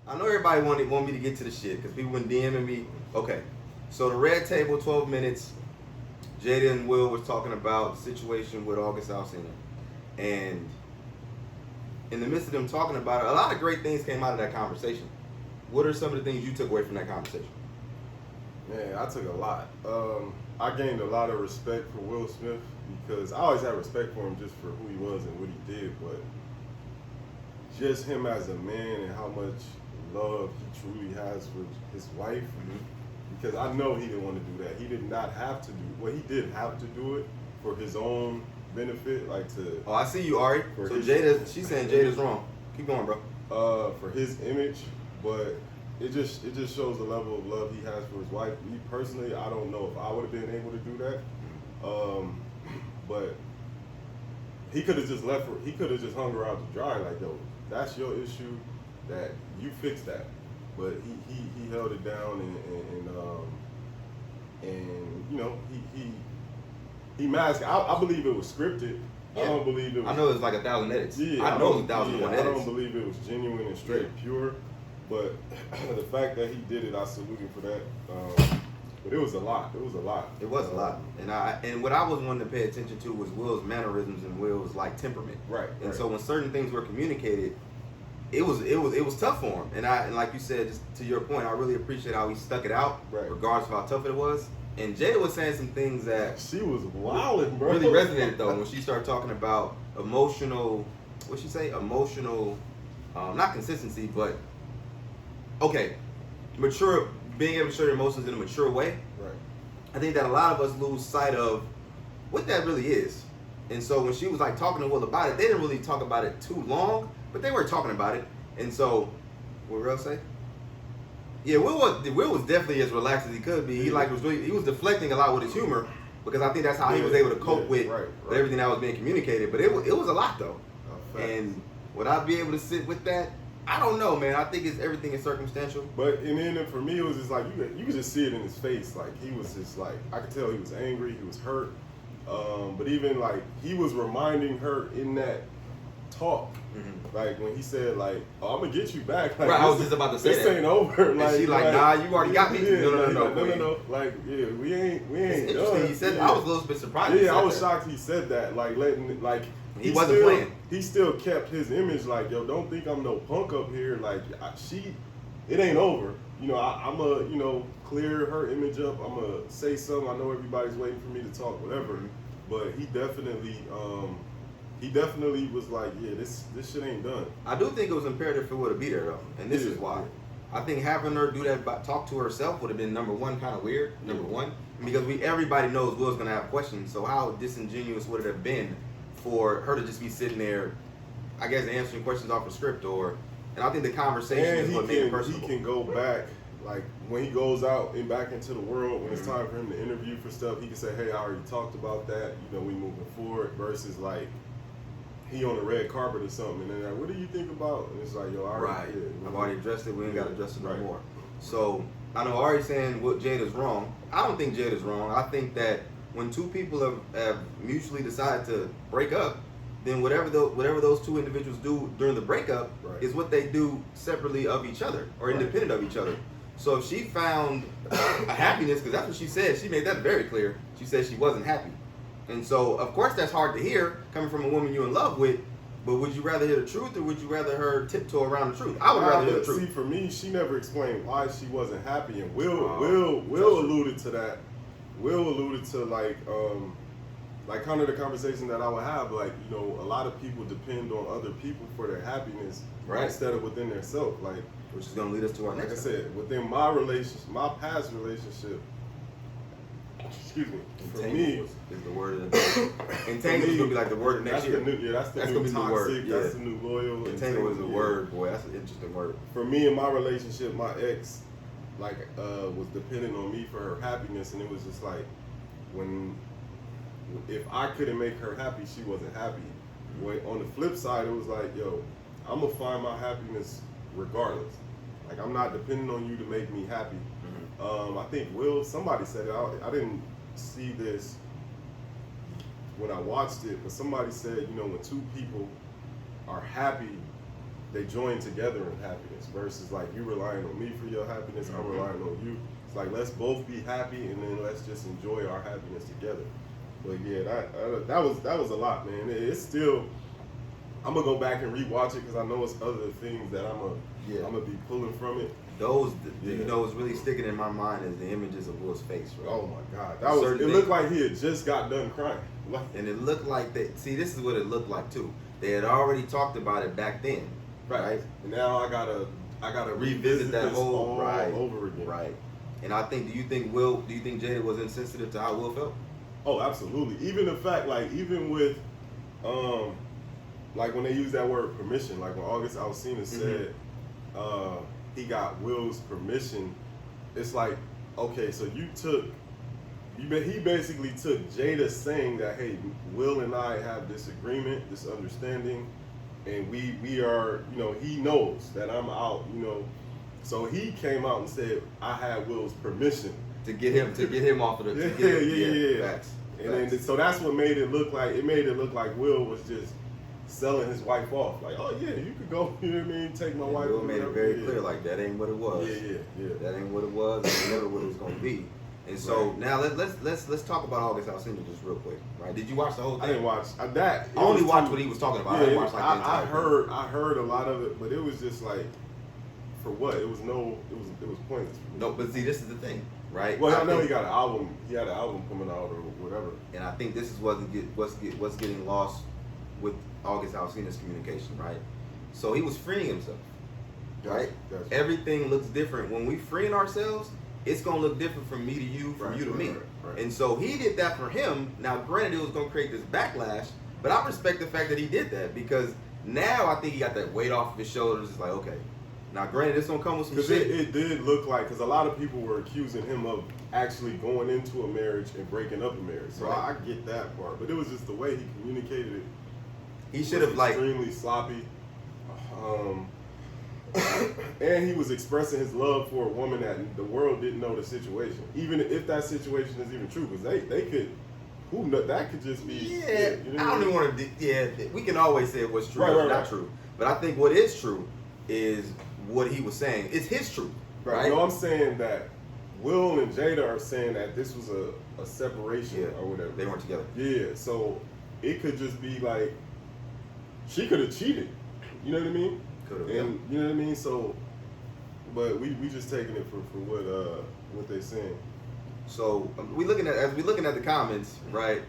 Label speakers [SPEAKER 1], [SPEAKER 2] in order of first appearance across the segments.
[SPEAKER 1] I know everybody want me to get to the shit because people been DMing me. Okay, so the red table, 12 minutes. Jada and Will was talking about the situation with August Alsina, and in the midst of them talking about it, a lot of great things came out of that conversation. What are some of the things you took away from that conversation?
[SPEAKER 2] Man, I took a lot. I gained a lot of respect for Will Smith because I always had respect for him just for who he was and what he did, but just him as a man and how much love he truly has for his wife. Because I know he didn't want to do that. He did not have to do. Well, he did have to do it for his own benefit, like to.
[SPEAKER 1] Oh, I see you, Ari. So Jada, she's saying Jada's wrong. Keep going, bro.
[SPEAKER 2] For his image, but it just shows the level of love he has for his wife. Me personally, I don't know if I would have been able to do that. But he could have just left her. He could have just hung her out to dry. Like, yo, that's your issue. That you fix that. But he held it down and you know he masked. I believe it was scripted.
[SPEAKER 1] Yeah.
[SPEAKER 2] I don't believe it was.
[SPEAKER 1] I know it's like 1,000 edits.
[SPEAKER 2] Yeah,
[SPEAKER 1] I know it's 1,001 edits.
[SPEAKER 2] I don't believe it was genuine and straight pure. But the fact that he did it, I salute him for that. But it was a lot. It was a lot.
[SPEAKER 1] It was a lot. And what I was wanting to pay attention to was Will's mannerisms and Will's like temperament.
[SPEAKER 2] Right.
[SPEAKER 1] And so when certain things were communicated, it was tough for him. And like you said, just to your point, I really appreciate how he stuck it out, regardless of how tough it was. And Jada was saying some things that
[SPEAKER 2] she was wilding, bro.
[SPEAKER 1] Really resonated though when she started talking about emotional. What'd she say? Emotional, not consistency, but okay, mature. Being able to show your emotions in a mature way.
[SPEAKER 2] Right.
[SPEAKER 1] I think that a lot of us lose sight of what that really is. And so when she was like talking to Will about it, they didn't really talk about it too long, but they were talking about it. And so, what Will say? Yeah, Will was definitely as relaxed as he could be. He was deflecting a lot with his humor because I think that's how he was able to cope with everything that was being communicated. But it was a lot though. And would I be able to sit with that? I don't know, man. I think everything is circumstantial.
[SPEAKER 2] But and then for me, it was just like you could just see it in his face. Like he was just like I could tell he was angry, he was hurt. But even like he was reminding her in that talk, like when he said like, "Oh, I'm gonna get you back." Like,
[SPEAKER 1] right, I was just about to say
[SPEAKER 2] this
[SPEAKER 1] that.
[SPEAKER 2] ain't over.
[SPEAKER 1] Like, and she like, "Nah, you already got me."
[SPEAKER 2] Yeah,
[SPEAKER 1] No.
[SPEAKER 2] Like, yeah, we ain't
[SPEAKER 1] it's
[SPEAKER 2] done.
[SPEAKER 1] He said, I was a little bit surprised.
[SPEAKER 2] Yeah, I was shocked he said that. Like
[SPEAKER 1] he wasn't playing.
[SPEAKER 2] He still kept his image like, yo, don't think I'm no punk up here. Like, it ain't over. You know, I'm a, clear her image up. I'm gonna say something. I know everybody's waiting for me to talk, whatever. But he definitely was like, yeah, this shit ain't done.
[SPEAKER 1] I do think it was imperative for Will to be there though, and this is why. I think having her do that, talk to herself, would have been number one, kind of weird. Number one, because everybody knows Will's gonna have questions. So how disingenuous would it have been for her to just be sitting there, I guess, answering questions off a script, and I think the conversation is what made it personal.
[SPEAKER 2] He can go back, like when he goes out and back into the world, when it's time for him to interview for stuff, he can say, hey, I already talked about that, we moving forward, versus like he on the red carpet or something, and then like, what do you think about? And it's like, yo,
[SPEAKER 1] I've already addressed it, we ain't got to address it no more. So I know Ari's saying what Jada's wrong. I don't think Jada's wrong. I think that when two people have mutually decided to break up, then whatever those two individuals do during the breakup is what they do separately of each other or independent of each other. So if she found a happiness, because that's what she said, she made that very clear. She said she wasn't happy. And so, of course, that's hard to hear coming from a woman you're in love with, but would you rather hear the truth or would you rather her tiptoe around the truth? I would rather hear the truth.
[SPEAKER 2] See, for me, she never explained why she wasn't happy, and Will alluded to that. Will alluded to like kind of the conversation that I would have, like, a lot of people depend on other people for their happiness instead of within their self, like,
[SPEAKER 1] which is going to lead us to our next.
[SPEAKER 2] Like I said, within my relationship, my past relationship, excuse me, for me
[SPEAKER 1] is the word of the day. Entanglement is going to be like the word of next year.
[SPEAKER 2] That's the new toxic, word. Yeah. That's the new loyal.
[SPEAKER 1] Entanglement is a word, boy. That's an interesting word.
[SPEAKER 2] For me in my relationship, my ex, was dependent on me for her happiness, and it was just like, if I couldn't make her happy, she wasn't happy. On the flip side, it was like, yo, I'm gonna find my happiness regardless. Like, I'm not depending on you to make me happy. I think somebody said it. I didn't see this when I watched it, but somebody said, when two people are happy, they join together in happiness versus like you relying on me for your happiness, I'm relying on you. It's like let's both be happy and then let's just enjoy our happiness together. But yeah, that was a lot, man. It's still. I'm gonna go back and rewatch it because I know it's other things that I'm gonna be pulling from it.
[SPEAKER 1] Those, you know, what's really sticking in my mind is the images of Will's face, right?
[SPEAKER 2] Oh my God, it looked like he had just got done crying.
[SPEAKER 1] And it looked like that. See, this is what it looked like too. They had already talked about it back then, right?
[SPEAKER 2] And now I gotta
[SPEAKER 1] revisit that whole
[SPEAKER 2] all over again,
[SPEAKER 1] right? And I think, do you think Jada was insensitive to how Will felt?
[SPEAKER 2] Oh, absolutely. Even the fact, like, even with, like when they use that word permission, like when August Alsina said he got Will's permission, it's like, okay, so he basically took Jada saying that, hey, Will and I have this agreement, this understanding, and we are, you know, he knows that I'm out, you know, so he came out and said I had Will's permission
[SPEAKER 1] to get him off of the
[SPEAKER 2] yeah.
[SPEAKER 1] Facts.
[SPEAKER 2] And then, so that's what made it look like Will was just selling his wife off. Like, oh yeah, you could go, you know what I mean, take my wife.
[SPEAKER 1] Will made it very clear, like that ain't what it was.
[SPEAKER 2] Yeah.
[SPEAKER 1] That ain't what it was, and never what it was gonna be. And so now let's talk about August Alsina just real quick, right? Did you watch the whole thing?
[SPEAKER 2] I didn't watch that.
[SPEAKER 1] I only watched what he was talking about.
[SPEAKER 2] Yeah,
[SPEAKER 1] I didn't watch like the entire thing.
[SPEAKER 2] I heard a lot of it, but it was just like, for what? It was pointless.
[SPEAKER 1] No, but see, this is the thing, right?
[SPEAKER 2] Well, I know he got an album. He had an album coming out or whatever.
[SPEAKER 1] And I think this is what's getting lost with August Alsina's communication, right? So he was freeing himself, right?
[SPEAKER 2] That's
[SPEAKER 1] Everything looks different when we freeing ourselves. It's gonna look different from me to you, from you to me.
[SPEAKER 2] Right.
[SPEAKER 1] And so he did that for him. Now, granted, it was gonna create this backlash, but I respect the fact that he did that because now I think he got that weight off of his shoulders. It's like, okay, now granted, it's gonna come with some shit.
[SPEAKER 2] It did look like, because a lot of people were accusing him of actually going into a marriage and breaking up a marriage. So I get that part, but it was just the way he communicated it.
[SPEAKER 1] He should have
[SPEAKER 2] extremely sloppy. And he was expressing his love for a woman that the world didn't know the situation. Even if that situation is even true, because they could, who know, that could just be.
[SPEAKER 1] Yeah,
[SPEAKER 2] you know
[SPEAKER 1] I don't even want to. Yeah, we can always say what's true or not true. But I think what is true is what he was saying. It's his truth, right?
[SPEAKER 2] No, I'm saying that Will and Jada are saying that this was a separation or whatever.
[SPEAKER 1] They weren't together.
[SPEAKER 2] Yeah, so it could just be like she could have cheated. You know what I mean?
[SPEAKER 1] Could have.
[SPEAKER 2] And you know what I mean? So, but we just taking it for what they saying.
[SPEAKER 1] So we looking at the comments, right?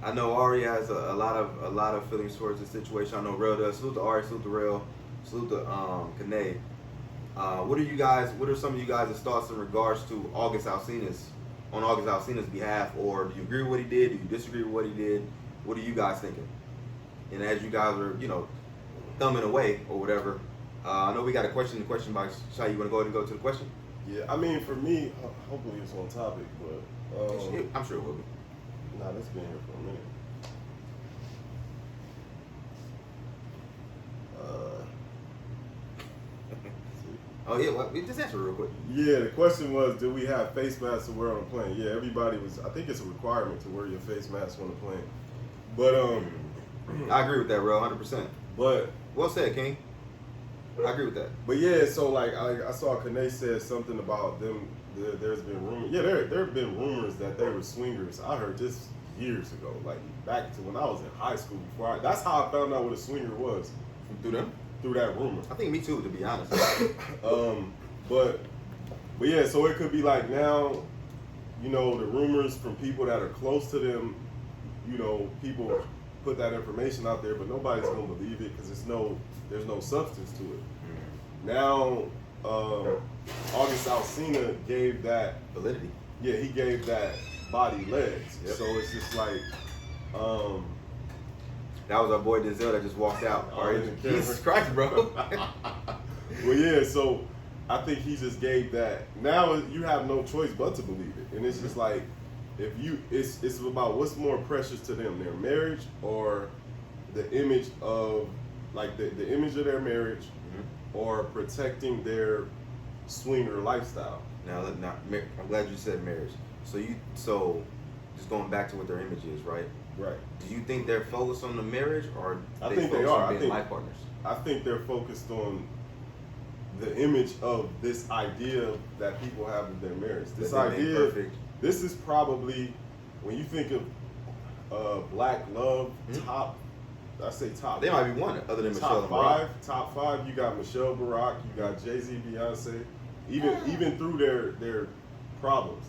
[SPEAKER 1] I know Ari has a lot of feelings towards the situation. I know Real does. Salute to Ari, salute to Real, salute to Kane. What are some of you guys' thoughts in regards to August Alsina's behalf, or do you agree with what he did? Do you disagree with what he did? What are you guys thinking? And as you guys are, thumbing away or whatever, I know we got a question. The question by Shai. You want to go ahead and go to the question?
[SPEAKER 2] Yeah, I mean, for me, hopefully it's on topic, but
[SPEAKER 1] I'm sure it will be.
[SPEAKER 2] Nah, it's been here for a minute.
[SPEAKER 1] Oh yeah, well, just answer it real quick.
[SPEAKER 2] Yeah, the question was, do we have face masks to wear on a plane? Yeah, everybody was. I think it's a requirement to wear your face mask on a plane. But
[SPEAKER 1] I agree with that, bro, 100%.
[SPEAKER 2] But
[SPEAKER 1] well said, King. I agree with that.
[SPEAKER 2] But yeah, so like I saw Kane said something about them. There's been rumors. Yeah, there have been rumors that they were swingers. I heard this years ago, like back to when I was in high school. That's how I found out what a swinger was.
[SPEAKER 1] Through them?
[SPEAKER 2] Through that rumor.
[SPEAKER 1] I think me too, to be honest.
[SPEAKER 2] But yeah, so it could be like now, the rumors from people that are close to them, people put that information out there, but nobody's gonna believe it because there's no substance to it. Now, August Alsina gave that
[SPEAKER 1] validity.
[SPEAKER 2] Yeah, he gave that body legs. Yep. So it's just like,
[SPEAKER 1] that was our boy Denzel that just walked out. Jesus Christ, bro.
[SPEAKER 2] Well, yeah, so I think he just gave that. Now you have no choice but to believe it. And it's just like, it's about what's more precious to them, their marriage or the image of, like the image of their marriage or protecting their swinger lifestyle.
[SPEAKER 1] Now, I'm glad you said marriage. So just going back to what their image is, right?
[SPEAKER 2] Right.
[SPEAKER 1] Do you think they're focused on the marriage, or
[SPEAKER 2] I think they
[SPEAKER 1] focused
[SPEAKER 2] are.
[SPEAKER 1] on being life partners?
[SPEAKER 2] I think they're focused on the image of this idea that people have of their marriage. This idea,
[SPEAKER 1] perfect.
[SPEAKER 2] this is probably, when you think of black love, top, I say top.
[SPEAKER 1] They might be one other than Michelle and Barack.
[SPEAKER 2] Top five. You got Michelle, Barack. You got Jay-Z, Beyonce. Even through their problems,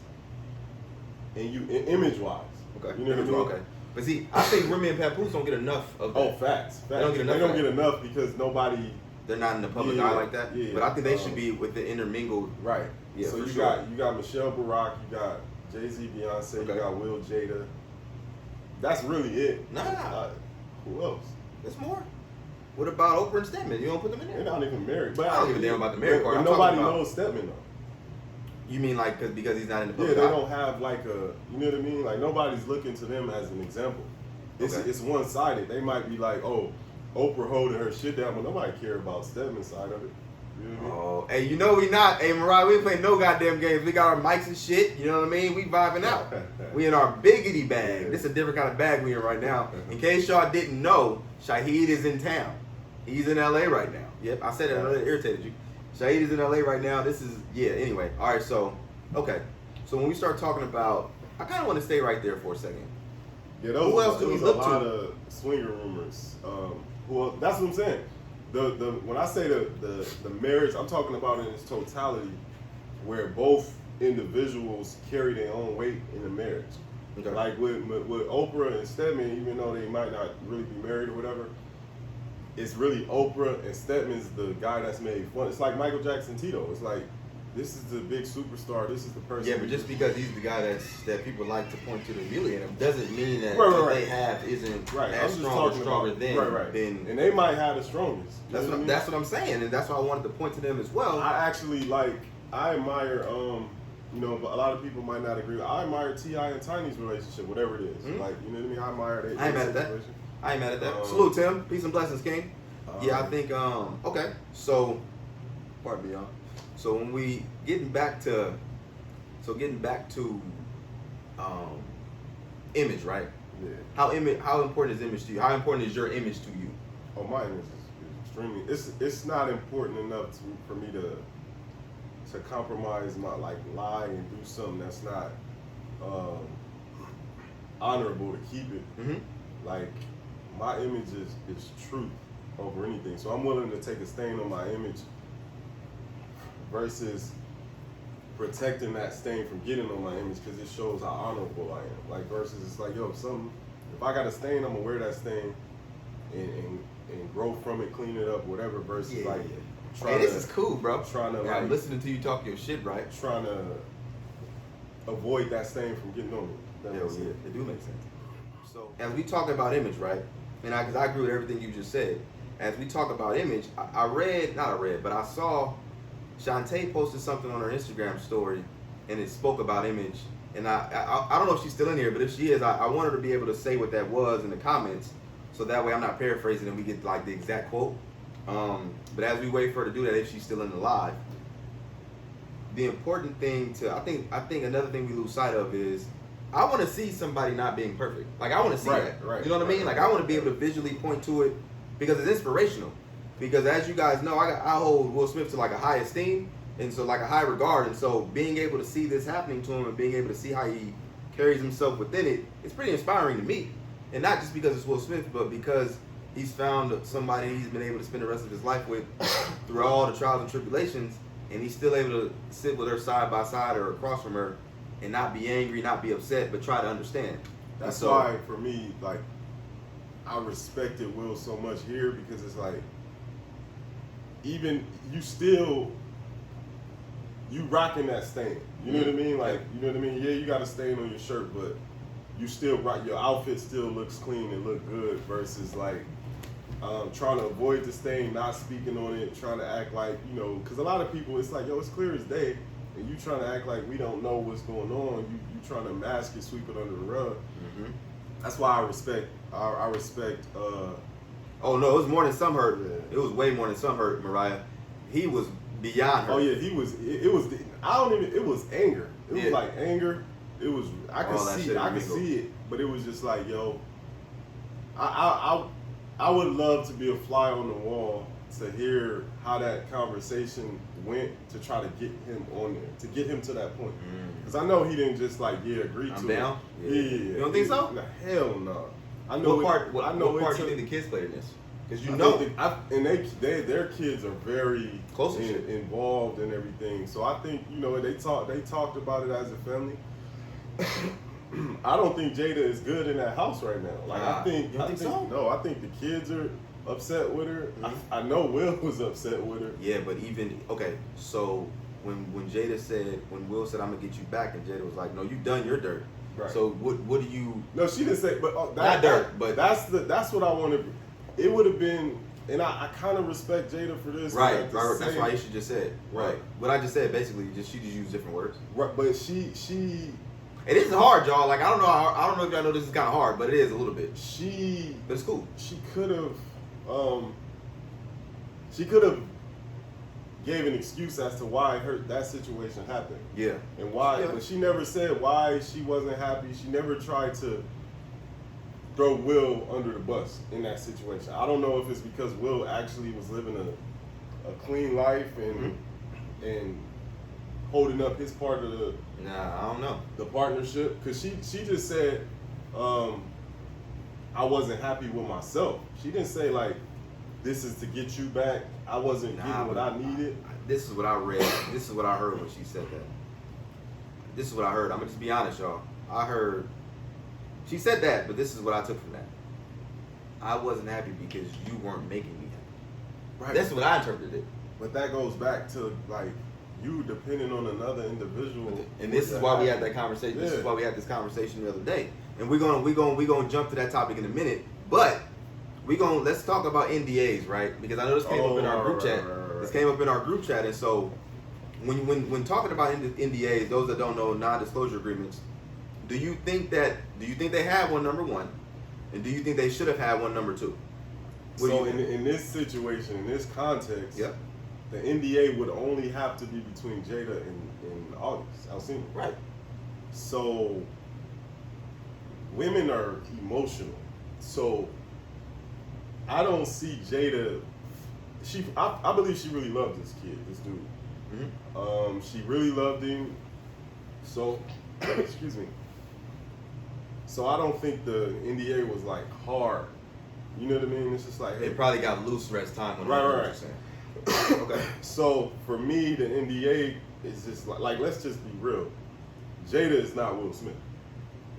[SPEAKER 2] and image wise.
[SPEAKER 1] Okay.
[SPEAKER 2] You know what I mean?
[SPEAKER 1] Okay. But see, I think Remy and Papoose don't get enough of that.
[SPEAKER 2] Oh, facts.
[SPEAKER 1] They don't get enough
[SPEAKER 2] because nobody.
[SPEAKER 1] They're not in the public eye like that.
[SPEAKER 2] Yeah,
[SPEAKER 1] but I think they should be with the intermingled.
[SPEAKER 2] Right.
[SPEAKER 1] Yeah.
[SPEAKER 2] So
[SPEAKER 1] for
[SPEAKER 2] you
[SPEAKER 1] sure.
[SPEAKER 2] got Michelle, Barack. You got Jay-Z, Beyonce.
[SPEAKER 1] Okay.
[SPEAKER 2] You got Will, Jada. That's really it.
[SPEAKER 1] Nah.
[SPEAKER 2] Who else?
[SPEAKER 1] There's more. What about Oprah and Stedman? You don't put them in there?
[SPEAKER 2] They're not even married. But
[SPEAKER 1] I don't give a damn about the married part.
[SPEAKER 2] But
[SPEAKER 1] I'm
[SPEAKER 2] nobody
[SPEAKER 1] talking about-
[SPEAKER 2] knows Stedman though.
[SPEAKER 1] You mean like because he's not in the
[SPEAKER 2] Yeah,
[SPEAKER 1] public
[SPEAKER 2] they
[SPEAKER 1] eye?
[SPEAKER 2] don't have like a, you know what I mean? Like nobody's looking to them as an example. It's one-sided. They might be like, oh, Oprah holding her shit down, but nobody care about Stedman's side of it. You know what I mean?
[SPEAKER 1] Oh, hey, you know we not. Hey, Mariah, we ain't playing no goddamn games. We got our mics and shit. You know what I mean? We vibing out. We in our biggity bag.
[SPEAKER 2] Yeah.
[SPEAKER 1] This is a different kind of bag we in right now. In case y'all didn't know, Shaheed is in town. He's in LA right now. Yep, I said it. I know it irritated you. Shaheed is in LA right now. This is, anyway. All right, so, okay. So when we start talking about, I kind of want to stay right there for a second.
[SPEAKER 2] Yeah,
[SPEAKER 1] Who else do we look
[SPEAKER 2] a lot
[SPEAKER 1] to?
[SPEAKER 2] of swinger rumors. Well, that's what I'm saying. When I say the marriage, I'm talking about in its totality, where both individuals carry their own weight in the marriage.
[SPEAKER 1] Okay.
[SPEAKER 2] Like with Oprah and Stedman, even though they might not really be married or whatever, it's really Oprah and Stedman's the guy that's made fun. It's like Michael Jackson, Tito. It's like, this is the big superstar. This is the person.
[SPEAKER 1] Yeah, but just because he's the guy that people like to point to the humiliate him doesn't mean that
[SPEAKER 2] Right,
[SPEAKER 1] what
[SPEAKER 2] right.
[SPEAKER 1] they have isn't
[SPEAKER 2] Right, I'm
[SPEAKER 1] as
[SPEAKER 2] just
[SPEAKER 1] strong or
[SPEAKER 2] talking
[SPEAKER 1] stronger
[SPEAKER 2] about,
[SPEAKER 1] than.
[SPEAKER 2] and they might have the strongest. You
[SPEAKER 1] That's
[SPEAKER 2] know
[SPEAKER 1] what,
[SPEAKER 2] I mean?
[SPEAKER 1] that's what I'm saying, and that's why I wanted to point to them as well.
[SPEAKER 2] I actually I admire, but a lot of people might not agree. I admire T.I. and Tiny's relationship, whatever it is.
[SPEAKER 1] Mm-hmm.
[SPEAKER 2] Like, you know what I mean? I admire their
[SPEAKER 1] I ain't mad at that.
[SPEAKER 2] situation.
[SPEAKER 1] I ain't mad at that. Salute, Tim. Peace and blessings, King. Yeah, I think. Okay, so pardon me, y'all. So when we getting back to image, right?
[SPEAKER 2] Yeah.
[SPEAKER 1] How important is image to you? How important is your image to you?
[SPEAKER 2] Oh, my image is extremely. It's not important enough for me to compromise my lie and do something that's not honorable to keep it.
[SPEAKER 1] Mm-hmm.
[SPEAKER 2] Like, my image is truth over anything. So I'm willing to take a stain on my image versus protecting that stain from getting on my image because it shows how honorable I am. Like, versus it's like, if I got a stain, I'm gonna wear that stain and grow from it, clean it up, whatever, versus
[SPEAKER 1] Hey, this is cool, bro.
[SPEAKER 2] I'm
[SPEAKER 1] listening to you talk your shit, right?
[SPEAKER 2] trying to avoid that stain from getting on me. That
[SPEAKER 1] Yeah,
[SPEAKER 2] makes sense.
[SPEAKER 1] it do make sense. So as we talk about image, right? And because I agree with everything you just said. As we talk about image, I saw Shantae posted something on her Instagram story, and it spoke about image. And I don't know if she's still in here, but if she is, I want her to be able to say what that was in the comments, so that way I'm not paraphrasing and we get like the exact quote. But as we wait for her to do that, if she's still in the live, the important thing I think another thing we lose sight of is I want to see somebody not being perfect. Like, I want to see that.
[SPEAKER 2] Right,
[SPEAKER 1] You know what I mean? Like, I want to be able to visually point to it because it's inspirational. Because as you guys know, I hold Will Smith to like a high esteem and so like a high regard. And so being able to see this happening to him and being able to see how he carries himself within it, it's pretty inspiring to me. And not just because it's Will Smith, but because he's found somebody he's been able to spend the rest of his life with through all the trials and tribulations, and he's still able to sit with her side by side or across from her and not be angry, not be upset, but try to understand.
[SPEAKER 2] That's why, for me, like, I respected Will so much here because it's like, even you rocking that stain. You know what I mean? Like, you know what I mean? Yeah, you got a stain on your shirt, but you still rock. Your outfit still looks clean and look good. Versus like trying to avoid the stain, not speaking on it, trying to act like because a lot of people, it's like, yo, it's clear as day, and you trying to act like we don't know what's going on. You trying to mask it, sweep it under the rug.
[SPEAKER 1] Mm-hmm.
[SPEAKER 2] That's why I respect. I respect.
[SPEAKER 1] Oh no, it was more than some hurt.
[SPEAKER 2] Yeah.
[SPEAKER 1] It was way more than some hurt, Mariah. He was beyond hurt.
[SPEAKER 2] Oh yeah, he was. It was. I don't even. It was anger. It was like anger. It was. I could see. I could see it, but it was just like, yo, I would love to be a fly on the wall to hear how that conversation went to try to get him on there, to get him to that point. Because I know he didn't just like agree
[SPEAKER 1] I'm
[SPEAKER 2] to
[SPEAKER 1] down.
[SPEAKER 2] it.
[SPEAKER 1] Yeah. You don't think so?
[SPEAKER 2] Hell no. I know
[SPEAKER 1] what part do you think the kids played in this? Because
[SPEAKER 2] their kids are very
[SPEAKER 1] close
[SPEAKER 2] involved in everything. So I think they talked about it as a family. I don't think Jada is good in that house right now. Like I think so? No, I think the kids are upset with her. Mm-hmm. I know Will was upset with her.
[SPEAKER 1] Yeah, but so when Will said I'm gonna get you back, and Jada was like, no, you done your dirt. Right. So what do you?
[SPEAKER 2] No, she didn't say. But
[SPEAKER 1] not dirt. But
[SPEAKER 2] that's what I wanted. It would have been, and I kind of respect Jada for this.
[SPEAKER 1] Right. That's why you should just said. Right. What I just said basically, she just used different words.
[SPEAKER 2] Right. But she.
[SPEAKER 1] It is hard, y'all. Like I don't know if y'all know this is kind of hard, but it is a little bit. But it's cool.
[SPEAKER 2] She could have. She could have gave an excuse as to why that situation happened.
[SPEAKER 1] Yeah.
[SPEAKER 2] And why, but she never said why she wasn't happy. She never tried to throw Will under the bus in that situation. I don't know if it's because Will actually was living a clean life and holding up his part of the.
[SPEAKER 1] Nah, I don't know.
[SPEAKER 2] The partnership, because she just said, I wasn't happy with myself. She didn't say like, this is to get you back. I wasn't getting what I needed.
[SPEAKER 1] This is what I read. This is what I heard when she said that. This is what I heard. I'm gonna just be honest, y'all. I heard she said that, but this is what I took from that. I wasn't happy because you weren't making me happy. Right. That's what I interpreted it.
[SPEAKER 2] But that goes back to like you depending on another individual.
[SPEAKER 1] And this is why we had that conversation. Yeah. This is why we had this conversation the other day. And we're gonna jump to that topic in a minute. But let's talk about NDAs, right? Because I know this came up in our group chat. Right. This came up in our group chat, and so when talking about NDAs, those that don't know, non-disclosure agreements, do you think they have one, number one, and do you think they should have had one, number two?
[SPEAKER 2] So in this situation, in this context,
[SPEAKER 1] yep.
[SPEAKER 2] The NDA would only have to be between Jada and August Alsina.
[SPEAKER 1] Right.
[SPEAKER 2] So women are emotional. So I don't see Jada. I believe she really loved this kid, this dude. Mm-hmm. She really loved him. So, excuse me. So I don't think the NDA was like hard. You know what I mean? It's just like, hey,
[SPEAKER 1] it probably got loose for that time.
[SPEAKER 2] Right. Okay. So for me, the NDA is just like let's just be real. Jada is not Will Smith.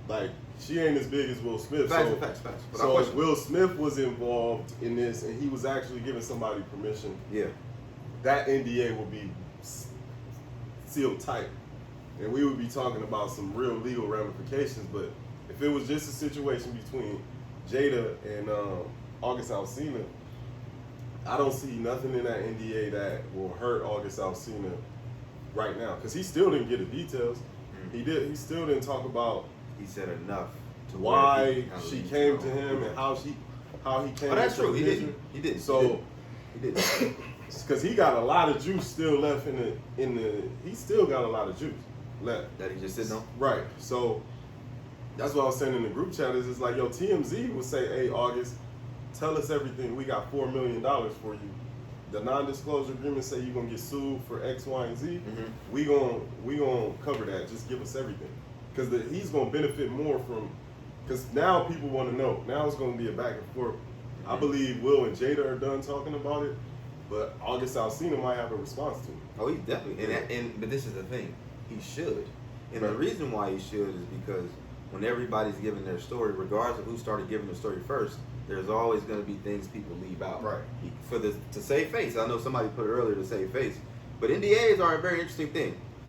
[SPEAKER 2] Like she ain't as big as Will Smith.
[SPEAKER 1] Facts.
[SPEAKER 2] So if Will Smith was involved in this and he was actually giving somebody permission, that NDA would be sealed tight, and we would be talking about some real legal ramifications. But if it was just a situation between Jada and August Alsina, I don't see nothing in that NDA that will hurt August Alsina right now, because he still didn't get the details. He still didn't talk about.
[SPEAKER 1] He said enough to
[SPEAKER 2] why she came to him and how he came.
[SPEAKER 1] Oh, that's true. He didn't.
[SPEAKER 2] So he didn't. Because he got a lot of juice still left in the. He still got a lot of juice left
[SPEAKER 1] that he just sitting on.
[SPEAKER 2] Right. So that's what I was saying in the group chat. Is it's like, yo, TMZ would say, hey, August, tell us everything. We got $4 million for you. The non-disclosure agreement say you're gonna get sued for X, Y, and Z. Mm-hmm. We gonna cover that. Just give us everything, because he's gonna benefit more from. Because now people want to know. Now it's gonna be a back and forth. Mm-hmm. I believe Will and Jada are done talking about it, but August Alsina might have a response to it.
[SPEAKER 1] Oh, he definitely. But this is the thing. He should. And the reason why he should is because when everybody's giving their story, regardless of who started giving the story first, there's always going to be things people leave out.
[SPEAKER 2] Right.
[SPEAKER 1] To save face. I know somebody put it earlier, to save face. But NDAs are a very interesting thing.